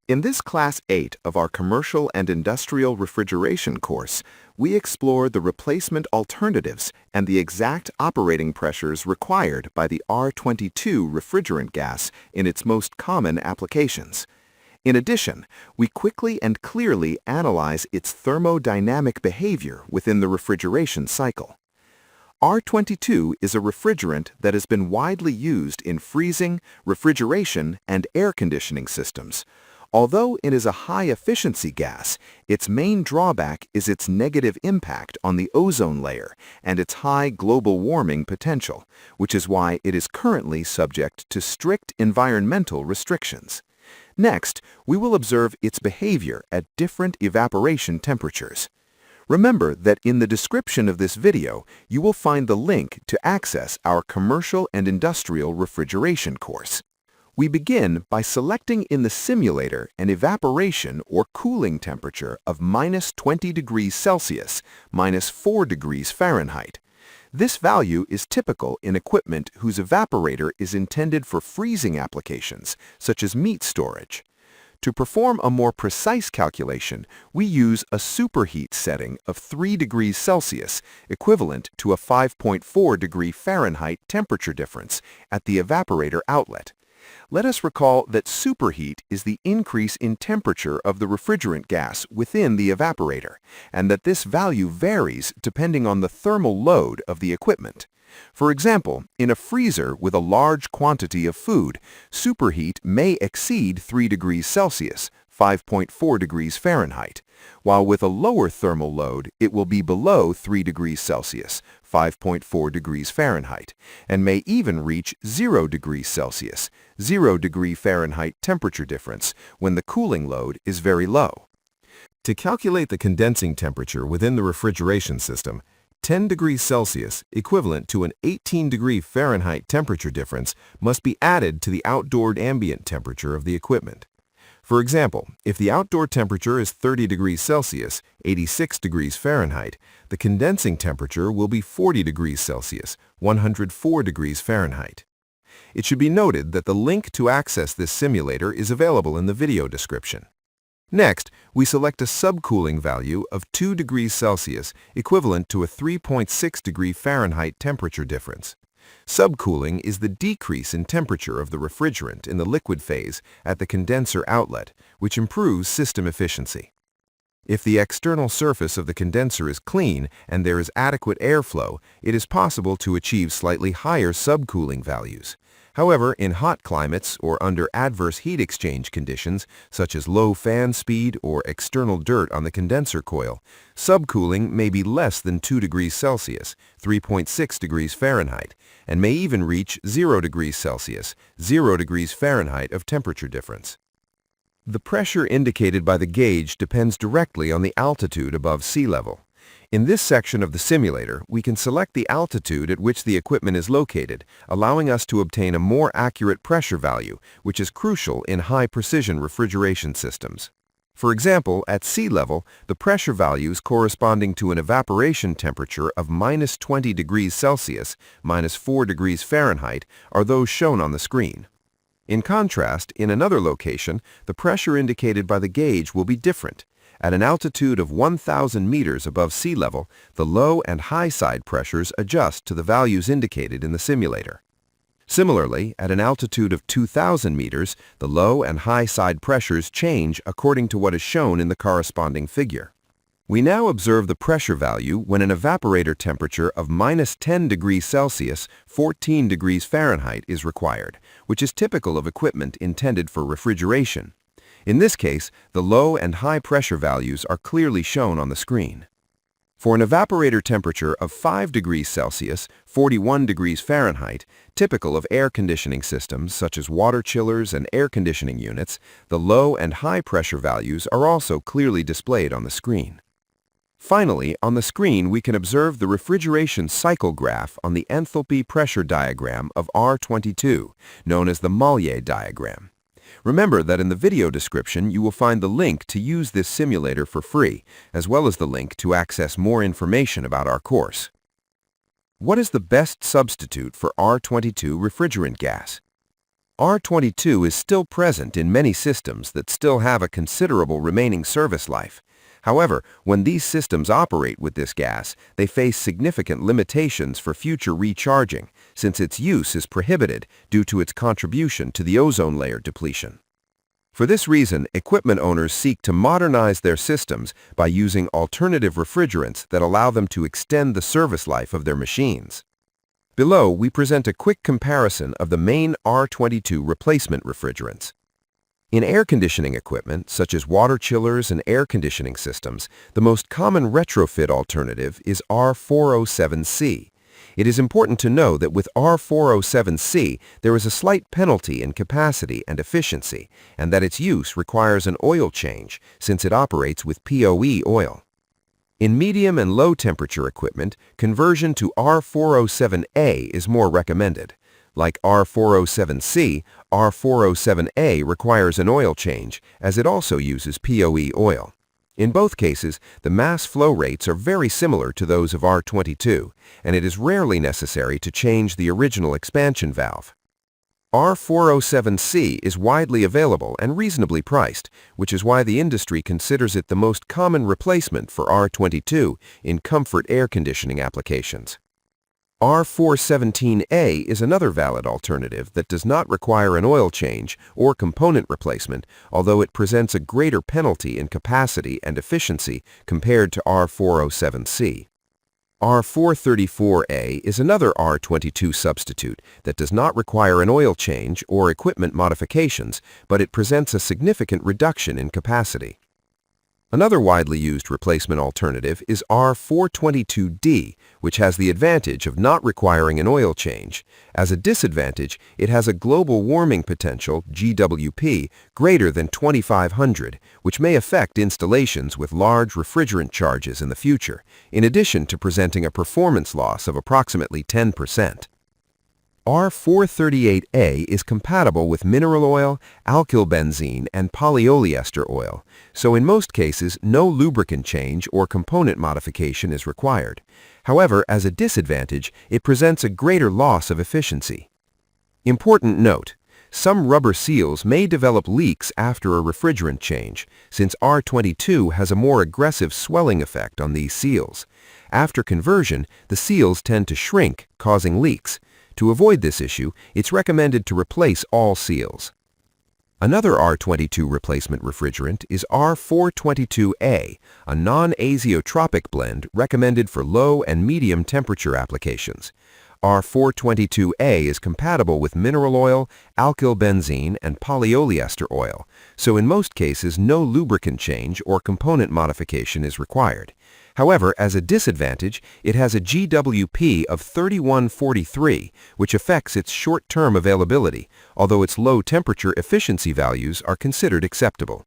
In this Class 8 of our Commercial and Industrial Refrigeration course, we explore the replacement alternatives and the exact operating pressures required by the R22 refrigerant gas in its most common applications. In addition, we quickly and clearly analyze its thermodynamic behavior within the refrigeration cycle. R22 is a refrigerant that has been widely used in freezing, refrigeration, and air conditioning systems. Although it is a high-efficiency gas, its main drawback is its negative impact on the ozone layer and its high global warming potential, which is why it is currently subject to strict environmental restrictions. Next, we will observe its behavior at different evaporation temperatures. Remember that in the description of this video, you will find the link to access our Commercial and Industrial Refrigeration course. We begin by selecting in the simulator an evaporation or cooling temperature of -20 degrees Celsius, -4 degrees Fahrenheit. This value is typical in equipment whose evaporator is intended for freezing applications, such as meat storage. To perform a more precise calculation, we use a superheat setting of 3 degrees Celsius, equivalent to a 5.4 degree Fahrenheit temperature difference at the evaporator outlet. Let us recall that superheat is the increase in temperature of the refrigerant gas within the evaporator, and that this value varies depending on the thermal load of the equipment. For example, in a freezer with a large quantity of food, superheat may exceed 3 degrees Celsius, 5.4 degrees Fahrenheit, while with a lower thermal load, it will be below 3 degrees Celsius, 5.4 degrees Fahrenheit, and may even reach 0 degrees Celsius, 0 degree Fahrenheit temperature difference when the cooling load is very low. To calculate the condensing temperature within the refrigeration system, 10 degrees Celsius, equivalent to an 18 degree Fahrenheit temperature difference, must be added to the outdoor ambient temperature of the equipment. For example, if the outdoor temperature is 30 degrees Celsius, 86 degrees Fahrenheit, the condensing temperature will be 40 degrees Celsius, 104 degrees Fahrenheit. It should be noted that the link to access this simulator is available in the video description. Next, we select a subcooling value of 2 degrees Celsius, equivalent to a 3.6 degree Fahrenheit temperature difference. Subcooling is the decrease in temperature of the refrigerant in the liquid phase at the condenser outlet, which improves system efficiency. If the external surface of the condenser is clean and there is adequate airflow, it is possible to achieve slightly higher subcooling values. However, in hot climates or under adverse heat exchange conditions, such as low fan speed or external dirt on the condenser coil, subcooling may be less than 2 degrees Celsius, 3.6 degrees Fahrenheit, and may even reach 0 degrees Celsius, 0 degrees Fahrenheit of temperature difference. The pressure indicated by the gauge depends directly on the altitude above sea level. In this section of the simulator, we can select the altitude at which the equipment is located, allowing us to obtain a more accurate pressure value, which is crucial in high-precision refrigeration systems. For example, at sea level, the pressure values corresponding to an evaporation temperature of -20 degrees Celsius, -4 degrees Fahrenheit, are those shown on the screen. In contrast, in another location, the pressure indicated by the gauge will be different. At an altitude of 1,000 meters above sea level, the low and high side pressures adjust to the values indicated in the simulator. Similarly, at an altitude of 2,000 meters, the low and high side pressures change according to what is shown in the corresponding figure. We now observe the pressure value when an evaporator temperature of -10 degrees Celsius, 14 degrees Fahrenheit is required, which is typical of equipment intended for refrigeration. In this case, the low and high pressure values are clearly shown on the screen. For an evaporator temperature of 5 degrees Celsius, 41 degrees Fahrenheit, typical of air conditioning systems such as water chillers and air conditioning units, the low and high pressure values are also clearly displayed on the screen. Finally, on the screen we can observe the refrigeration cycle graph on the enthalpy pressure diagram of R22, known as the Maillard diagram. Remember that in the video description you will find the link to use this simulator for free, as well as the link to access more information about our course. What is the best substitute for R22 refrigerant gas? R22 is still present in many systems that still have a considerable remaining service life. However, when these systems operate with this gas, they face significant limitations for future recharging, since its use is prohibited due to its contribution to the ozone layer depletion. For this reason, equipment owners seek to modernize their systems by using alternative refrigerants that allow them to extend the service life of their machines. Below, we present a quick comparison of the main R22 replacement refrigerants. In air conditioning equipment, such as water chillers and air conditioning systems, the most common retrofit alternative is R407C. It is important to know that with R407C, there is a slight penalty in capacity and efficiency, and that its use requires an oil change since it operates with POE oil. In medium and low temperature equipment, conversion to R407A is more recommended. Like R407C, R407A requires an oil change, as it also uses POE oil. In both cases, the mass flow rates are very similar to those of R22, and it is rarely necessary to change the original expansion valve. R407C is widely available and reasonably priced, which is why the industry considers it the most common replacement for R22 in comfort air conditioning applications. R417A is another valid alternative that does not require an oil change or component replacement, although it presents a greater penalty in capacity and efficiency compared to R407C. R434A is another R22 substitute that does not require an oil change or equipment modifications, but it presents a significant reduction in capacity. Another widely used replacement alternative is R422D, which has the advantage of not requiring an oil change. As a disadvantage, it has a global warming potential, GWP, greater than 2500, which may affect installations with large refrigerant charges in the future, in addition to presenting a performance loss of approximately 10%. R438A is compatible with mineral oil, alkyl benzene, and polyester oil, so in most cases no lubricant change or component modification is required. However, as a disadvantage, it presents a greater loss of efficiency. Important note: some rubber seals may develop leaks after a refrigerant change, since R22 has a more aggressive swelling effect on these seals. After conversion, the seals tend to shrink, causing leaks. To avoid this issue, it's recommended to replace all seals. Another R22 replacement refrigerant is R422A, a non-azeotropic blend recommended for low and medium temperature applications. R422A is compatible with mineral oil, alkyl benzene, and polyester oil, so in most cases no lubricant change or component modification is required. However, as a disadvantage, it has a GWP of 3143, which affects its short-term availability, although its low temperature efficiency values are considered acceptable.